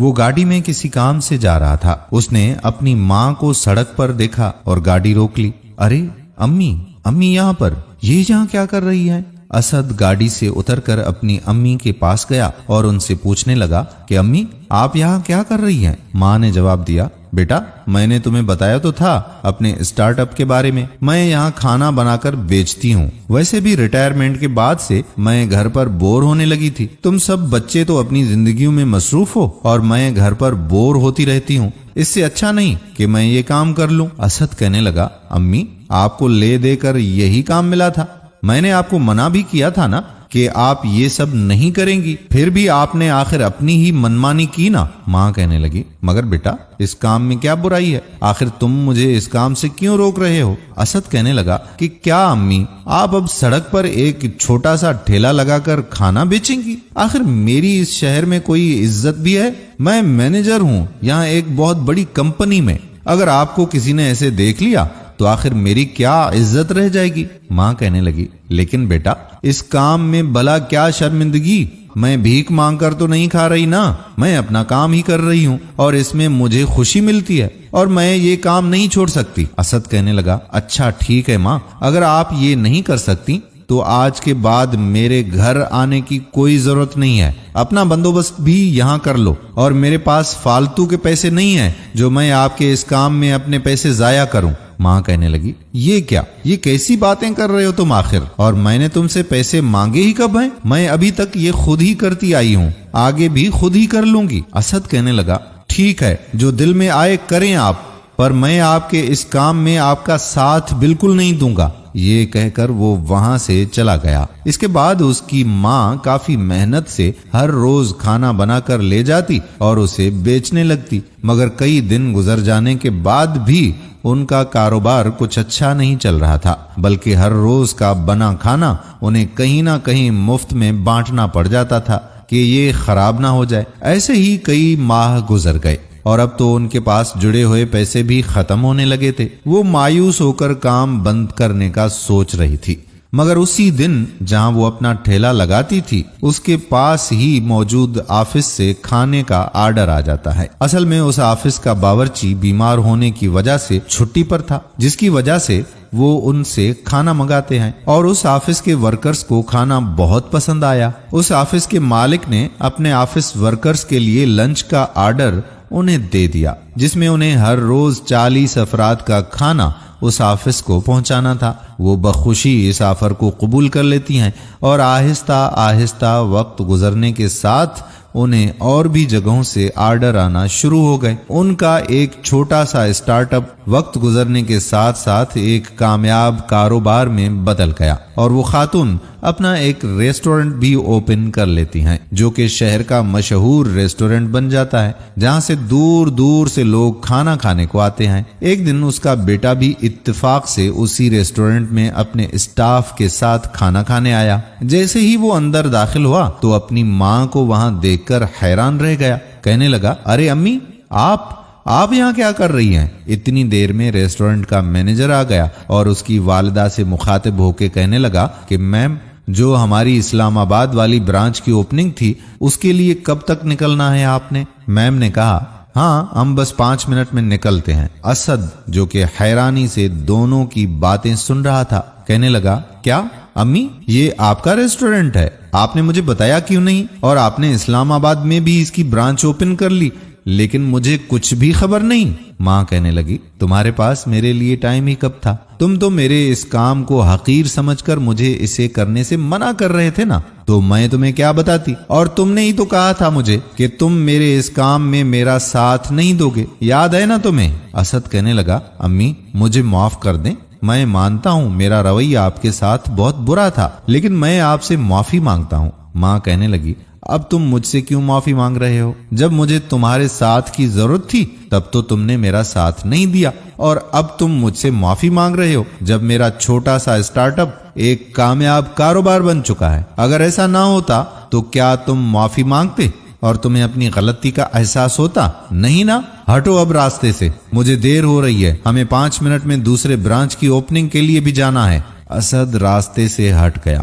وہ گاڑی میں کسی کام سے جا رہا تھا۔ اس نے اپنی ماں کو سڑک پر دیکھا اور گاڑی روک لی۔ ارے امی، امی یہاں پر، یہ یہاں کیا کر رہی ہے؟ اسد گاڑی سے اتر کر اپنی امی کے پاس گیا اور ان سے پوچھنے لگا کہ امی آپ یہاں کیا کر رہی ہیں؟ ماں نے جواب دیا، بیٹا میں نے تمہیں بتایا تو تھا اپنے اسٹارٹ اپ کے بارے میں یہاں کھانا بنا کر بیچتی ہوں۔ ویسے بھی ریٹائرمنٹ کے بعد سے میں گھر پر بور ہونے لگی تھی۔ تم سب بچے تو اپنی زندگیوں میں مصروف ہو اور میں گھر پر بور ہوتی رہتی ہوں۔ اس سے اچھا نہیں کہ میں یہ کام کر لوں۔ اسد کہنے لگا، امی آپ کو لے دے کر یہی کام ملا تھا، میں نے آپ کو منع بھی کیا تھا نا کہ آپ یہ سب نہیں کریں گی، پھر بھی آپ نے آخر اپنی ہی منمانی کی نا۔ ماں کہنے لگی، مگر بیٹا اس کام میں کیا برائی ہے؟ آخر تم مجھے اس کام سے کیوں روک رہے ہو؟ اسد کہنے لگا کہ کیا امی آپ اب سڑک پر ایک چھوٹا سا ٹھیلا لگا کر کھانا بیچیں گی؟ آخر میری اس شہر میں کوئی عزت بھی ہے؟ میں مینیجر ہوں یہاں ایک بہت بڑی کمپنی میں، اگر آپ کو کسی نے ایسے دیکھ لیا تو آخر میری کیا عزت رہ جائے گی؟ ماں کہنے لگی، لیکن بیٹا اس کام میں بھلا کیا شرمندگی؟ میں بھیک مانگ کر تو نہیں کھا رہی نا، میں اپنا کام ہی کر رہی ہوں اور اس میں مجھے خوشی ملتی ہے اور میں یہ کام نہیں چھوڑ سکتی۔ اسد کہنے لگا، اچھا ٹھیک ہے ماں، اگر آپ یہ نہیں کر سکتی تو آج کے بعد میرے گھر آنے کی کوئی ضرورت نہیں ہے، اپنا بندوبست بھی یہاں کر لو، اور میرے پاس فالتو کے پیسے نہیں ہیں جو میں آپ کے اس کام میں اپنے پیسے ضائع کروں۔ ماں کہنے لگی، یہ کیا، یہ کیسی باتیں کر رہے ہو تم آخر؟ اور میں نے تم سے پیسے مانگے ہی کب ہیں؟ میں ابھی تک یہ خود ہی کرتی آئی ہوں، آگے بھی خود ہی کر لوں گی۔ اسد کہنے لگا، ٹھیک ہے جو دل میں آئے کریں آپ، پر میں آپ کے اس کام میں آپ کا ساتھ بالکل نہیں دوں گا۔ یہ کہہ کر وہ وہاں سے چلا گیا۔ اس کے بعد اس کی ماں کافی محنت سے ہر روز کھانا بنا کر لے جاتی اور اسے بیچنے لگتی، مگر کئی دن گزر جانے کے بعد بھی ان کا کاروبار کچھ اچھا نہیں چل رہا تھا، بلکہ ہر روز کا بنا کھانا انہیں کہیں نہ کہیں مفت میں بانٹنا پڑ جاتا تھا کہ یہ خراب نہ ہو جائے۔ ایسے ہی کئی ماہ گزر گئے اور اب تو ان کے پاس جڑے ہوئے پیسے بھی ختم ہونے لگے تھے۔ وہ مایوس ہو کر کام بند کرنے کا سوچ رہی تھی، مگر اسی دن جہاں وہ اپنا ٹھیلا لگاتی تھی اس کے پاس ہی موجود آفس سے کھانے کا آرڈر آ جاتا ہے۔ اصل میں اس آفس کا باورچی بیمار ہونے کی وجہ سے چھٹی پر تھا، جس کی وجہ سے وہ ان سے کھانا منگاتے ہیں، اور اس آفس کے ورکرز کو کھانا بہت پسند آیا۔ اس آفس کے مالک نے اپنے آفس ورکرز کے لیے لنچ کا آرڈر انہیں دے دیا، جس میں انہیں ہر روز 40 افراد کا کھانا اس آفس کو پہنچانا تھا۔ وہ بخوشی اس آفر کو قبول کر لیتی ہیں اور آہستہ آہستہ وقت گزرنے کے ساتھ انہیں اور بھی جگہوں سے آرڈر آنا شروع ہو گئے۔ ان کا ایک چھوٹا سا اسٹارٹ اپ وقت گزرنے کے ساتھ ساتھ ایک کامیاب کاروبار میں بدل گیا، اور وہ خاتون اپنا ایک ریسٹورنٹ بھی اوپن کر لیتی ہیں، جو کہ شہر کا مشہور ریسٹورنٹ بن جاتا ہے، جہاں سے دور دور سے لوگ کھانا کھانے کو آتے ہیں۔ ایک دن اس کا بیٹا بھی اتفاق سے اسی ریسٹورنٹ میں اپنے اسٹاف کے ساتھ کھانا کھانے آیا۔ جیسے ہی وہ اندر داخل ہوا تو اپنی ماں کو وہاں دیکھ کر حیران رہ گیا۔ کہنے لگا، ارے امی آپ یہاں کیا کر رہی ہیں؟ اتنی دیر میں ریسٹورنٹ کا مینیجر آ گیا اور اس کی والدہ سے مخاطب ہو کے کہنے لگا کہ میم، جو ہماری اسلام آباد والی برانچ کی اوپننگ تھی اس کے لیے کب تک نکلنا ہے آپ نے؟ میم نے کہا، ہاں ہم بس 5 منٹ میں نکلتے ہیں۔ اسد جو کہ حیرانی سے دونوں کی باتیں سن رہا تھا کہنے لگا، کیا امی یہ آپ کا ریسٹورنٹ ہے؟ آپ نے مجھے بتایا کیوں نہیں؟ اور آپ نے اسلام آباد میں بھی اس کی برانچ اوپن کر لی، لیکن مجھے کچھ بھی خبر نہیں۔ ماں کہنے لگی، تمہارے پاس میرے لیے ٹائم ہی کب تھا؟ تم تو میرے اس کام کو حقیر سمجھ کر مجھے اسے کرنے سے منع کر رہے تھے نا، تو میں تمہیں کیا بتاتی؟ اور تم نے ہی تو کہا تھا مجھے کہ تم میرے اس کام میں میرا ساتھ نہیں دو گے، یاد ہے نا تمہیں؟ اسد کہنے لگا، امی مجھے معاف کر دیں، میں مانتا ہوں میرا رویہ آپ کے ساتھ بہت برا تھا، لیکن میں آپ سے معافی مانگتا ہوں۔ ماں کہنے لگی، اب تم مجھ سے کیوں معافی مانگ رہے ہو؟ جب مجھے تمہارے ساتھ کی ضرورت تھی تب تو تم نے میرا ساتھ نہیں دیا، اور اب تم مجھ سے معافی مانگ رہے ہو جب میرا چھوٹا سا اسٹارٹ اپ ایک کامیاب کاروبار بن چکا ہے۔ اگر ایسا نہ ہوتا تو کیا تم معافی مانگتے اور تمہیں اپنی غلطی کا احساس ہوتا؟ نہیں نا؟ ہٹو اب راستے سے، مجھے دیر ہو رہی ہے، ہمیں 5 منٹ میں دوسرے برانچ کی اوپننگ کے لیے بھی جانا ہے۔ اسد راستے سے ہٹ گیا